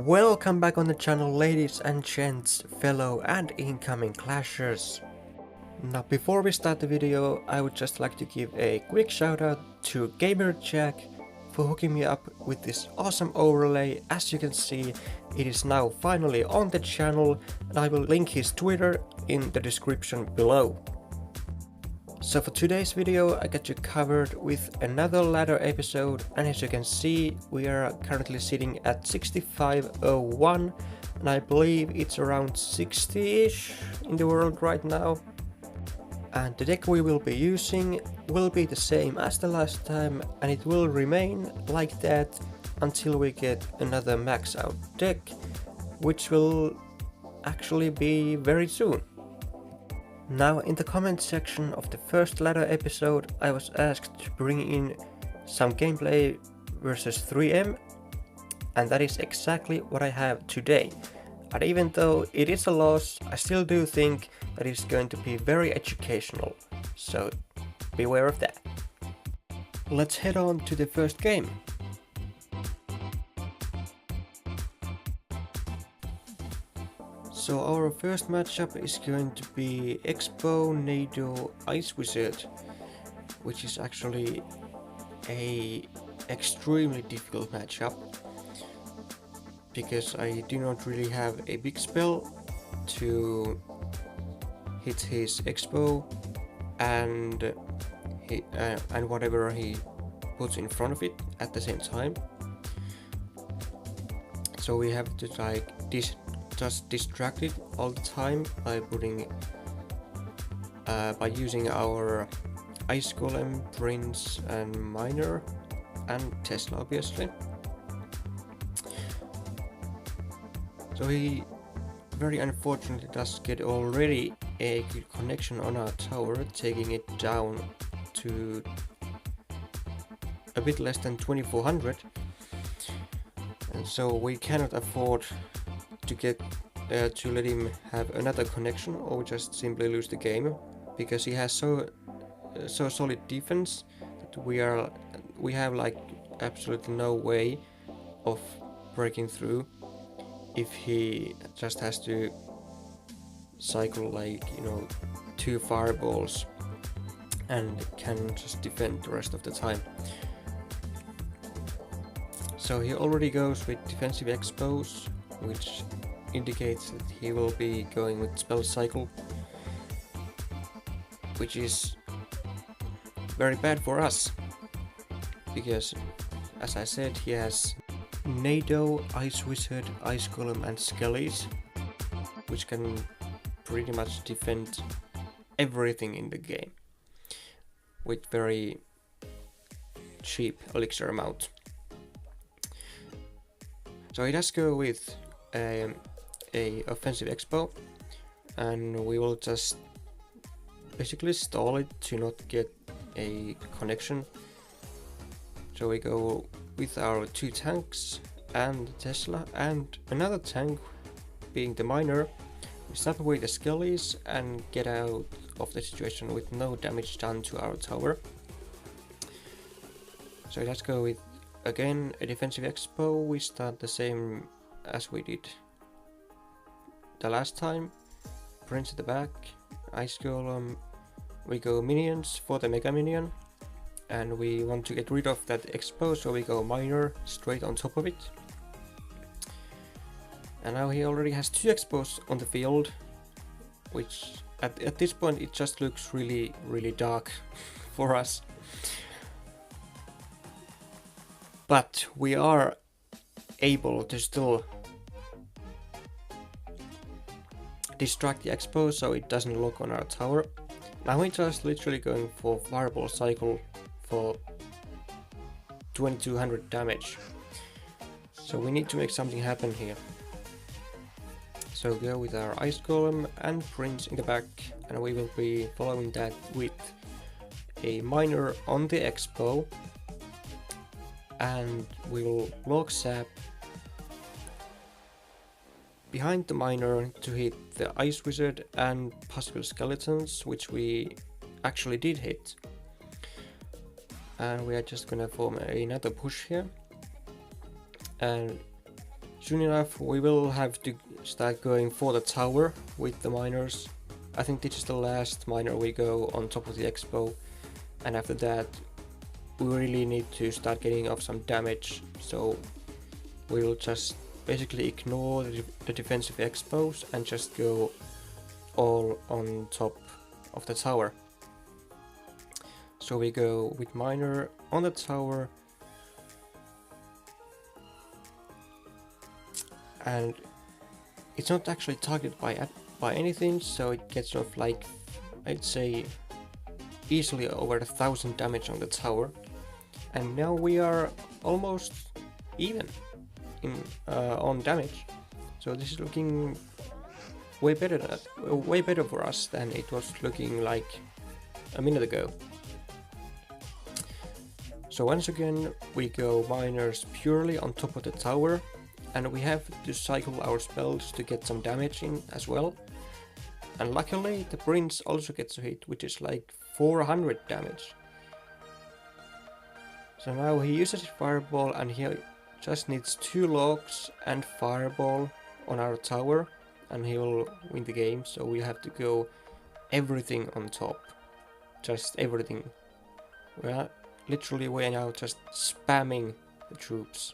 Welcome back on the channel, ladies and gents, fellow and incoming clashers. Now before we start the video, I would just like to give a quick shout out to Gamer Jack for hooking me up with this awesome overlay. As you can see, it is now finally on the channel, and I will link his Twitter in the description below. So for today's video I got you covered with another ladder episode, and as you can see we are currently sitting at 6501 and I believe it's around 60ish in the world right now. And the deck we will be using will be the same as the last time, and it will remain like that until we get another max out deck, which will actually be very soon. Now in the comment section of the first ladder episode I was asked to bring in some gameplay versus 3M, and that is exactly what I have today. And even though it is a loss, I still do think that it's going to be very educational, so beware of that. Let's head on to the first game. So our first matchup is going to be Expo NATO Ice Wizard, which is actually a extremely difficult matchup because I do not really have a big spell to hit his Expo and whatever he puts in front of it at the same time. So we have to just distract it all the time by using our Ice Golem, Prince and Miner and Tesla obviously. So he very unfortunately does get already a good connection on our tower, taking it down to a bit less than 2400, and so we cannot afford to let him have another connection, or we just simply lose the game, because he has so solid defense that we have like absolutely no way of breaking through if he just has to cycle like, you know, 2 fireballs and can just defend the rest of the time. So he already goes with defensive expos, which indicates that he will be going with spell cycle, which is very bad for us because, as I said, he has NATO, Ice Wizard, Ice Golem and Skellies, which can pretty much defend everything in the game with very cheap elixir amount. So he does go with a offensive expo, and we will just basically stall it to not get a connection. So we go with our 2 tanks and Tesla and another tank being the Miner. We start with the Skellies and get out of the situation with no damage done to our tower. So let's go with again a defensive expo. We start the same as we did the last time. Prince at the back, Ice Golem, we go minions for the Mega Minion, and we want to get rid of that expo, so we go Miner straight on top of it. And now he already has 2 expos on the field, which at this point it just looks really dark for us. But we are able to still distract the expo so it doesn't lock on our tower. Now we're just literally going for fireball cycle for 2200 damage. So we need to make something happen here. So go with our Ice Golem and Prince in the back, and we will be following that with a Miner on the expo, and we will log sap behind the Miner to hit the Ice Wizard and possible skeletons, which we actually did hit. And we are just gonna form another push here, and soon enough we will have to start going for the tower with the miners. I think this is the last miner we go on top of the expo, and after that we really need to start getting off some damage, so we will just basically ignore the defensive expos and just go all on top of the tower. So we go with miner on the tower, and it's not actually targeted by anything, so it gets off like, I'd say, easily over 1,000 damage on the tower. And now we are almost even on damage, so this is looking way better for us than it was looking like a minute ago. So once again we go miners purely on top of the tower, and we have to cycle our spells to get some damage in as well. And luckily the prince also gets a hit, which is like 400 damage. So now he uses his fireball, and he just needs 2 logs and fireball on our tower and he will win the game. So we have to go everything on top, just everything. We are now just spamming the troops.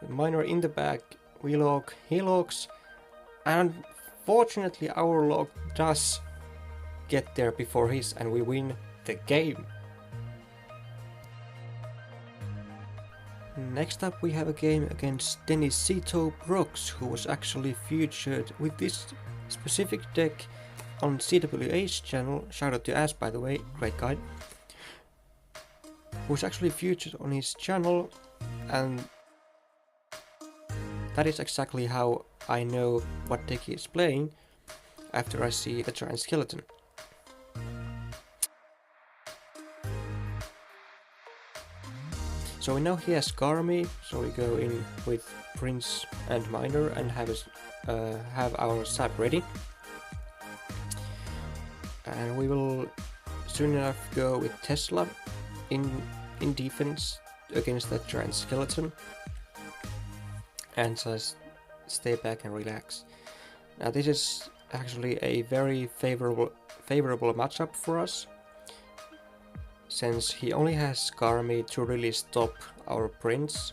With miner in the back, we log, he logs, and fortunately our log does get there before his, and we win the game. Next up we have a game against Denisito Brooks, who was actually featured with this specific deck on CWA's channel. Shout out to Ash, by the way, great guy. Who was actually featured on his channel, and that is exactly how I know what deck he is playing after I see the giant skeleton. So we know he has Garmy, so we go in with Prince and Miner and have our sap ready. And we will soon enough go with Tesla in defense against that giant skeleton, and just stay back and relax. Now this is actually a very favorable matchup for us, since he only has Garmy to really stop our prince,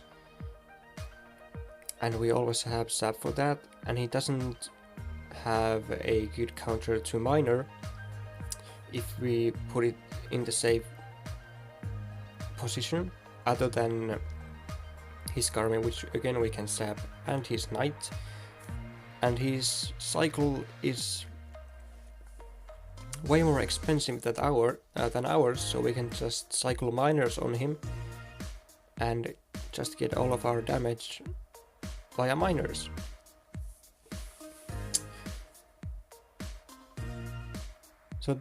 and we always have sap for that, and he doesn't have a good counter to Miner if we put it in the safe position other than his Garmy, which again we can sap, and his knight, and his cycle is way more expensive than ours, so we can just cycle miners on him and just get all of our damage via miners. So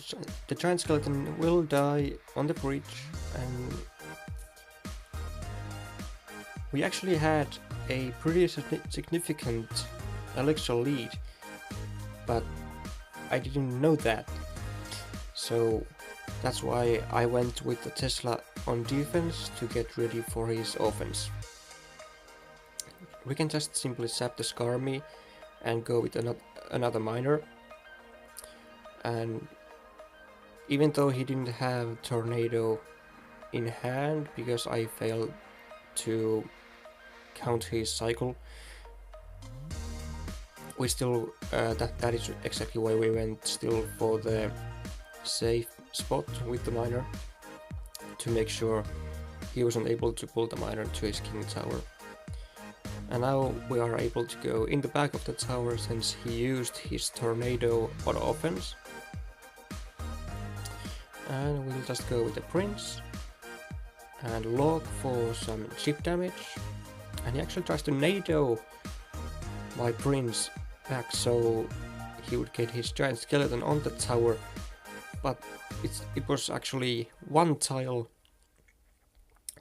the giant skeleton will die on the bridge, and we actually had a pretty significant elixir lead, but I didn't know that. So that's why I went with the Tesla on defense to get ready for his offense. We can just simply sap the Garmy and go with another miner. And even though he didn't have Tornado in hand because I failed to count his cycle, we still that is exactly why we went still for the safe spot with the miner, to make sure he wasn't able to pull the miner to his king tower. And now we are able to go in the back of the tower since he used his Tornado on offense. And we'll just go with the prince and log for some chip damage, and he actually tries to nado my prince back so he would get his giant skeleton on the tower, but it was actually one tile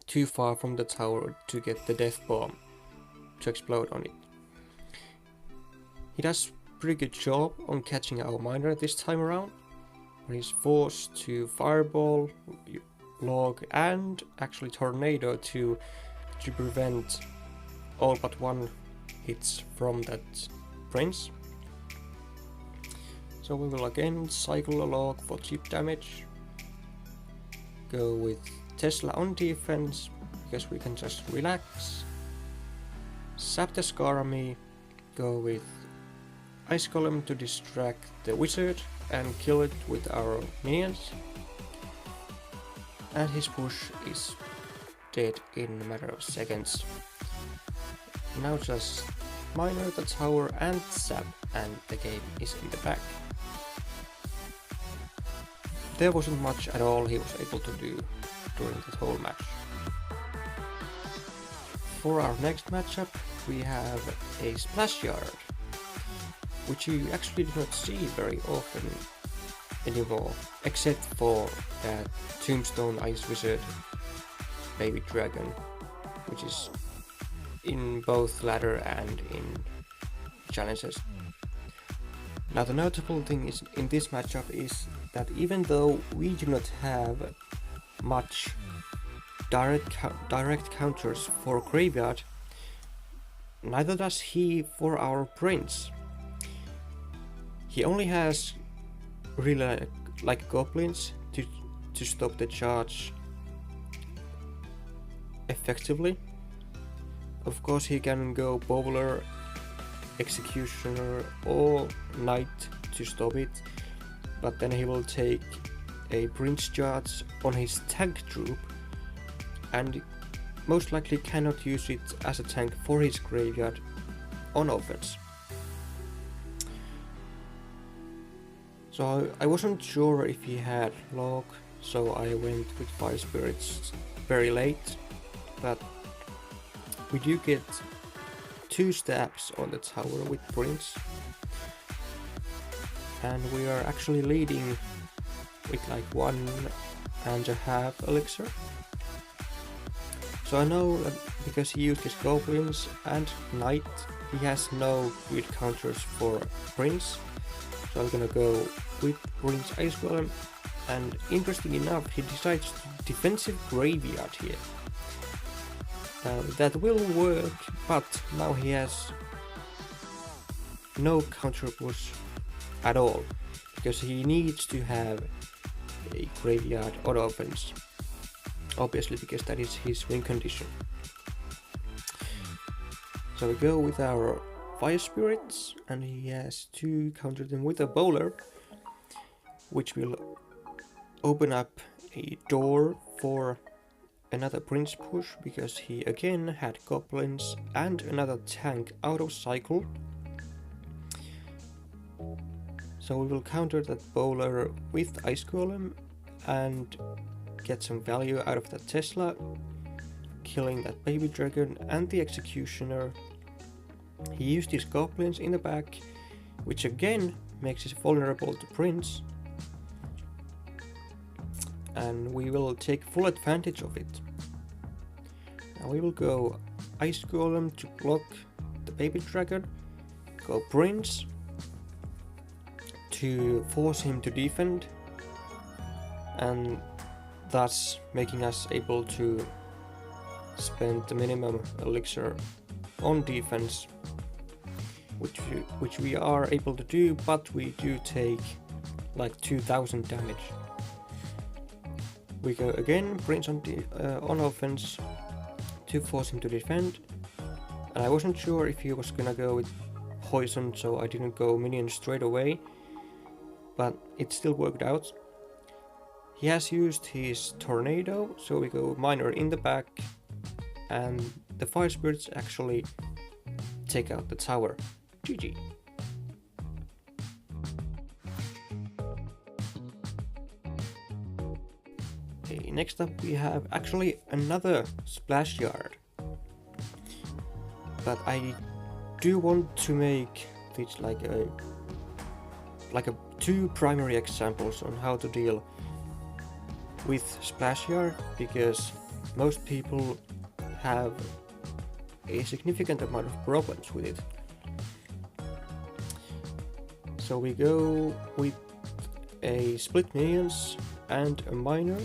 too far from the tower to get the death bomb to explode on it. He does pretty good job on catching our miner this time around, when he's forced to fireball, log, and actually tornado to prevent all but one it's from that prince. So we will again cycle a log for chip damage. Go with Tesla on defense, because we can just relax. Sap the Skarmy, go with Ice Golem to distract the wizard and kill it with our minions. And his push is dead in a matter of seconds. Now just miner the tower and sap, and the game is in the bag. There wasn't much at all he was able to do during the whole match. For our next matchup we have a Splash Yard, which you actually do not see very often anymore, except for that Tombstone Ice Wizard Baby Dragon, which is in both ladder and in challenges. Now the notable thing is in this matchup is that even though we do not have much direct counters for Graveyard, neither does he for our Prince. He only has really like goblins to stop the charge effectively. Of course he can go Bowler, Executioner or Knight to stop it, but then he will take a Prince charge on his tank troop and most likely cannot use it as a tank for his graveyard on offense. So I wasn't sure if he had log, so I went with Fire Spirits very late, but we do get 2 stabs on the tower with Prince, and we are actually leading with like 1.5 elixir. So I know that because he used his goblins and knight, he has no good counters for Prince, so I'm gonna go with Prince Ice Golem, and interesting enough he decides to defensive graveyard here. That will work, but now he has no counter push at all, because he needs to have a graveyard on offense, obviously because that is his win condition. So we go with our Fire Spirits, and he has to counter them with a Bowler, which will open up a door for another Prince push, because he again had goblins and another tank out of cycle. So we will counter that Bowler with Ice Golem and get some value out of that Tesla, killing that Baby Dragon and the Executioner. He used his goblins in the back, which again makes it vulnerable to Prince, and we will take full advantage of it. Now we will go Ice Golem to block the Baby Dragon, go Prince to force him to defend, and thus making us able to spend the minimum elixir on defense, which we are able to do, but we do take like 2000 damage. We go again Prince on offense to force him to defend, and I wasn't sure if he was gonna go with poison, so I didn't go minion straight away, but it still worked out. He has used his tornado, so we go miner in the back, and the Fire Spirits actually take out the tower. GG. Okay, next up we have actually another Splash Yard, but I do want to make this like a 2 primary examples on how to deal with Splash Yard, because most people have a significant amount of problems with it. So we go with a split minions and a miner,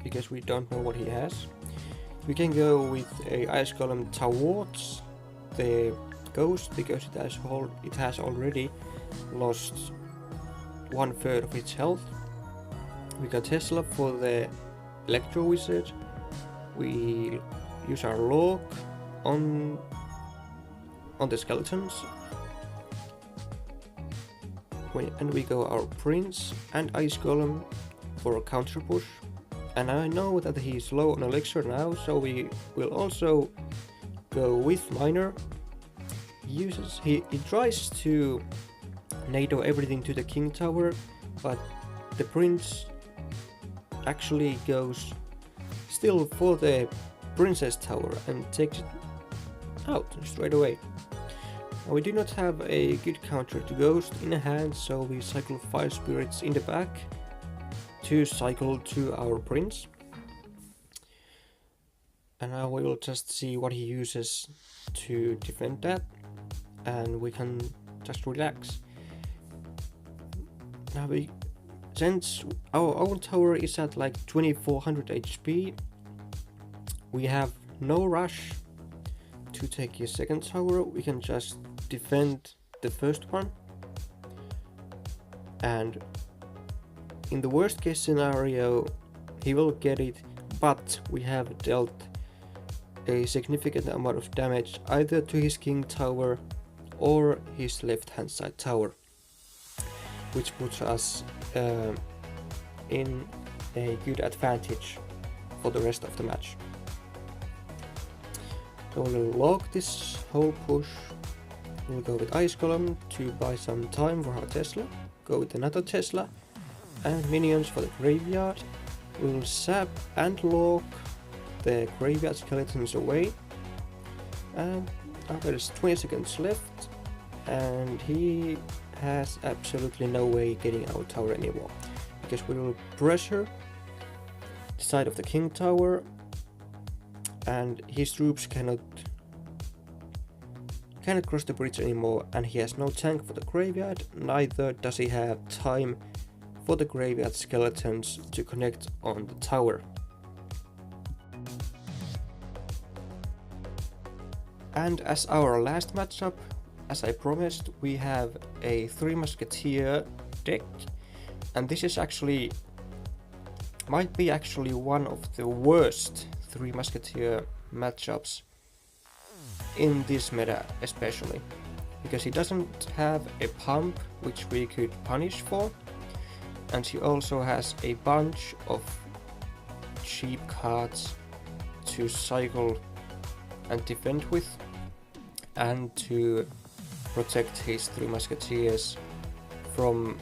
because we don't know what he has. We can go with a ice column towards the ghost because it has already lost 1/3 of its health. We got Tesla for the Electro Wizard. We use our log on the skeletons. And we go our Prince and Ice Golem for a counter push. And I know that he's low on elixir now, so we will also go with Miner. He tries to NATO everything to the King Tower, but the Prince actually goes still for the Princess Tower and takes it out straight away. Now we do not have a good counter to Ghost in hand, so we cycle 5 spirits in the back to cycle to our Prince. And now we will just see what he uses to defend that, and we can just relax. Now since our own tower is at like 2400 HP, we have no rush to take his second tower. We can just defend the first one, and in the worst case scenario he will get it, but we have dealt a significant amount of damage either to his King Tower or his left hand side tower, which puts us in a good advantage for the rest of the match. So we'll log this whole push. We'll go with Ice Golem to buy some time for our Tesla, go with another Tesla and minions for the graveyard. We'll sap and log the graveyard skeletons away, and now there's 20 seconds left and he has absolutely no way getting our tower anymore, because we will pressure the side of the King Tower and his troops cannot cross the bridge anymore, and he has no tank for the graveyard, neither does he have time for the graveyard skeletons to connect on the tower. And as our last matchup, as I promised, we have a 3 Musketeer deck, and this is might be actually one of the worst 3 Musketeer matchups in this meta, especially because he doesn't have a pump which we could punish for, and he also has a bunch of cheap cards to cycle and defend with, and to protect his 3 Musketeers from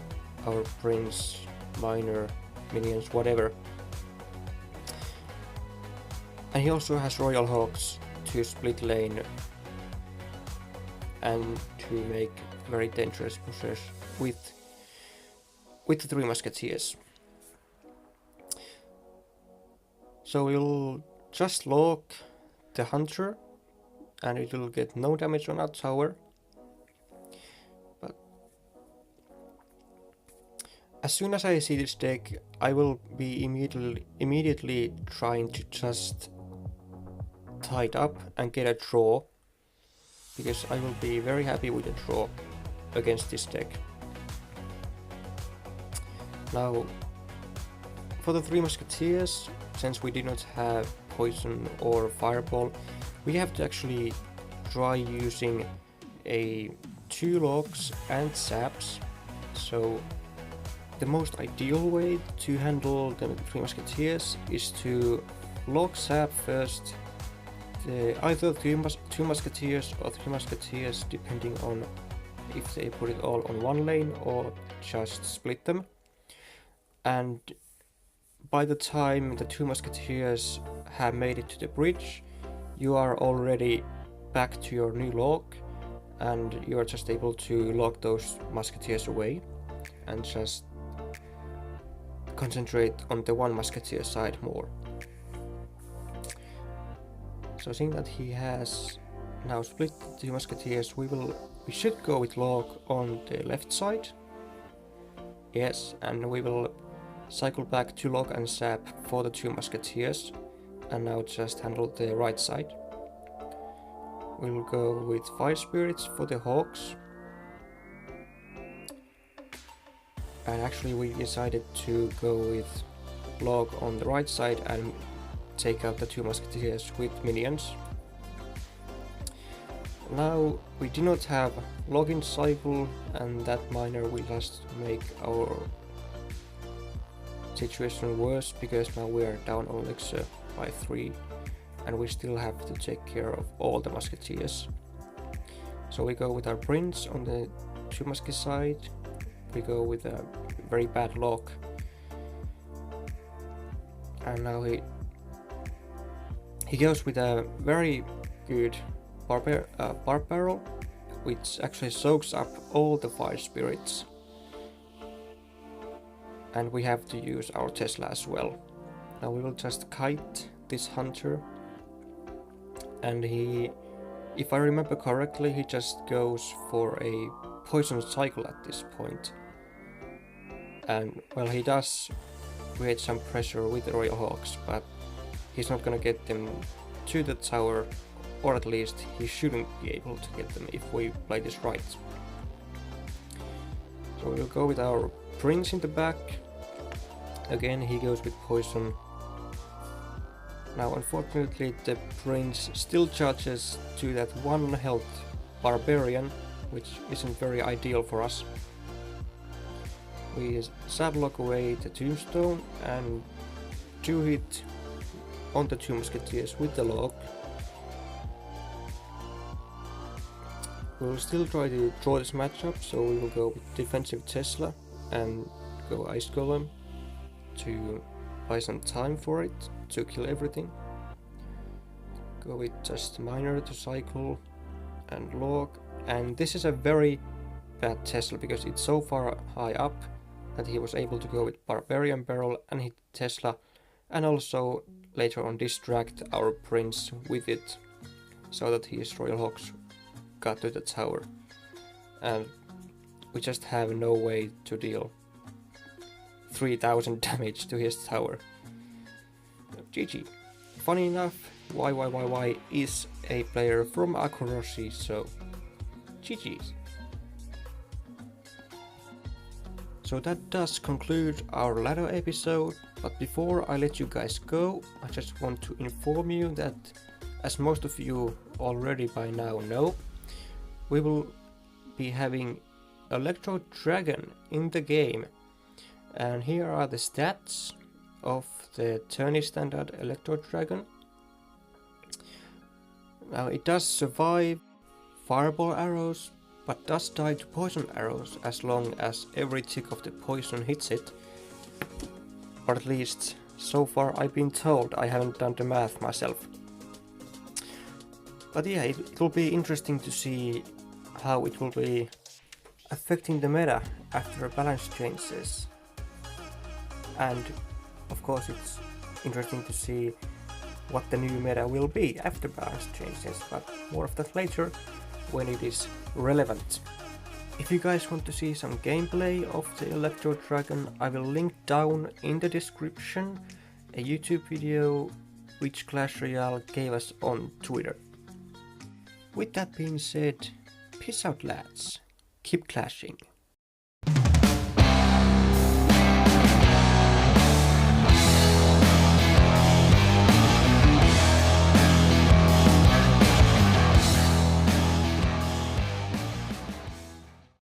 our Prince, Miner, minions, whatever. And he also has Royal Hawks to split lane and to make very dangerous pushes with the 3 Musketeers. So we'll just log the Hunter and it will get no damage on our tower. But as soon as I see this deck, I will be immediately trying to just tie it up and get a draw, because I will be very happy with a draw against this deck. Now for the 3 Musketeers, since we did not have poison or fireball, we have to actually try using 2 logs and saps. So the most ideal way to handle the 3 Musketeers is to log sap first, either 2 Musketeers or 3 Musketeers, depending on if they put it all on one lane or just split them. And by the time the 2 Musketeers have made it to the bridge, you are already back to your new log, and you are just able to log those Musketeers away and just concentrate on the 1 Musketeer side more. So seeing that he has now split the 2 Musketeers, we should go with log on the left side. Yes, and we will cycle back to log and sap for the 2 Musketeers, and now just handle the right side. We'll go with Fire Spirits for the Hawks. And actually we decided to go with Log on the right side and take out the 2 Musketeers with minions. Now we do not have login cycle, and that miner will just make our situation worse, because now we are down on elixir by 3 and we still have to take care of all the Musketeers. So we go with our Prince on the 2 Musket side. We go with a very bad lock, and now he goes with a very good bar barrel, which actually soaks up all the Fire Spirits, and we have to use our Tesla as well. Now we will just kite this hunter, and he, if I remember correctly, he just goes for a poison cycle at this point. And well, he does create some pressure with the Royal Hawks, but he's not gonna get them to the tower, or at least he shouldn't be able to get them if we play this right. So we'll go with our Prince in the back. Again, he goes with poison. Now unfortunately the Prince still charges to that 1 health Barbarian, which isn't very ideal for us. We Sablock away the Tombstone and 2 hit on the 2 Musketeers with the Log. We'll still try to draw this matchup, so we will go with defensive Tesla and go Ice Golem to buy some time for it to kill everything. Go with just Miner to cycle and Log, and this is a very bad Tesla because it's so far high up that he was able to go with Barbarian Barrel and hit Tesla, and also later on distract our Prince with it so that his Royal Hawks got to the tower, and we just have no way to deal 3000 damage to his tower. GG. Funny enough, Y is a player from Akuroshi, so GG's. So that does conclude our ladder episode, but before I let you guys go, I just want to inform you that, as most of you already by now know, we will be having Electro Dragon in the game, and here are the stats of the tourney standard Electro Dragon. Now it does survive fireball arrows, but does die to poison arrows as long as every tick of the poison hits it. Or at least so far I've been told, I haven't done the math myself. But yeah, it will be interesting to see how it will be affecting the meta after balance changes. And of course it's interesting to see what the new meta will be after balance changes, but more of that later when it is relevant. If you guys want to see some gameplay of the Electro Dragon, I will link down in the description a YouTube video which Clash Royale gave us on Twitter. With that being said, peace out lads, keep clashing.